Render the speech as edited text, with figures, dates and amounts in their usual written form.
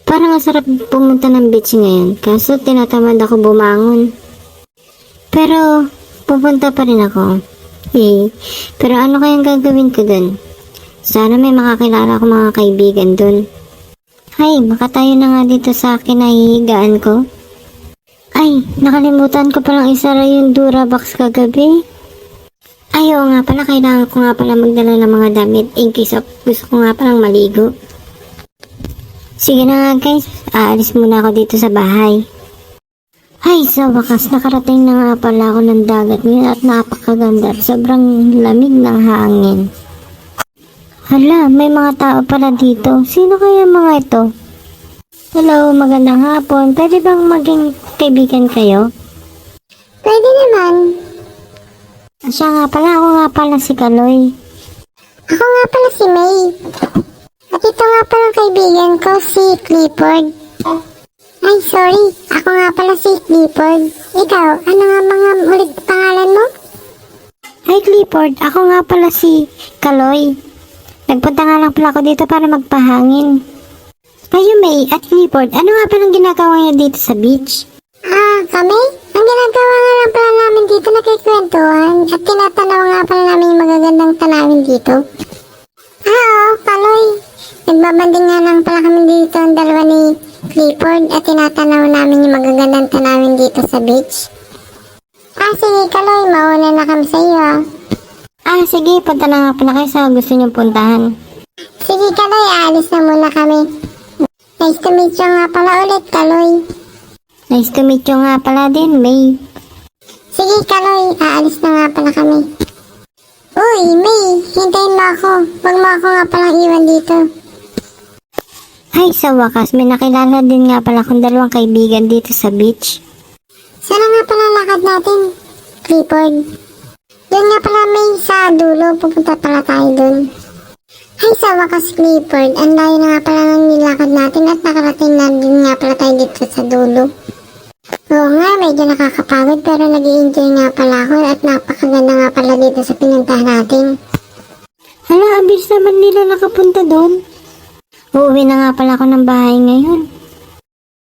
Parang ang sarap pumunta ng beach ngayon, kaso tinatamad ako bumangon. Pero, pupunta pa rin ako. Pero ano kayang gagawin ko dun? Sana may makakilala ko mga kaibigan dun. Ay, makatayo na nga dito sa kinahihigaan ko. Ay, nakalimutan ko palang isara yung Durabox kagabi. Ay, oo nga pala, kailangan ko nga pala magdala ng mga damit in case of gusto ko nga palang maligo. Sige na nga guys, aalis muna ako dito sa bahay. Ay, sa wakas, nakarating na nga pala ako ng dagat ngayon at napakaganda. Sobrang lamig ng hangin. Hala, may mga tao pala dito. Sino kaya mga ito? Hello, magandang hapon. Pwede bang maging kaibigan kayo? Pwede naman. Siya nga pala, ako nga pala si Kaloy. Ako nga pala si May. At ito nga pala kaibigan ko, si Clifford. Ay, sorry. Ako nga pala si Clifford. Ikaw, ano nga mga ulit pangalan mo? Hi Clifford, ako nga pala si Kaloy. Nagpunta nga lang pala ako dito para magpahangin. Kayo May at Clifford, ano nga palang ginagawa niyo dito sa beach? Kami? Ang ginagawa nga lang pala namin dito, nakikwentuhan at tinatanaw nga pala namin yung magagandang tanawin dito. Oo, Kaloy. Nagbabanding nga lang pala kami dito ang dalawa ni Clifford at tinatanaw namin yung magagandang tanawin dito sa beach. Sige Kaloy, mauna na kami sa iyo. Sige, punta na nga pala kayo sa gusto niyong puntahan. Sige Kaloy, aalis na muna kami. Nice to meet you nga pala ulit, Kaloy. Nice to meet you nga pala din, May. Sige Kaloy, aalis na nga pala kami. Uy, May, hintayin mo ako. Huwag mo ako nga palang iwan dito. Ay, sa wakas, may nakilala din nga pala akong dalawang kaibigan dito sa beach. Sana nga pala lakad natin, Clifford. Doon nga pala May sa dulo, pupunta pala tayo doon. Ay, sa wakas Clifford, ang layo na nga pala ng nilakad natin at nakarating na din nga pala tayo dito sa dulo. Oo nga, medyo nakakapagod pero nag-i-enjoy nga pala ako at napakaganda nga pala dito sa pinuntahan natin. Hala, abis naman nila nakapunta doon. Uuwi na nga pala ako ng bahay ngayon.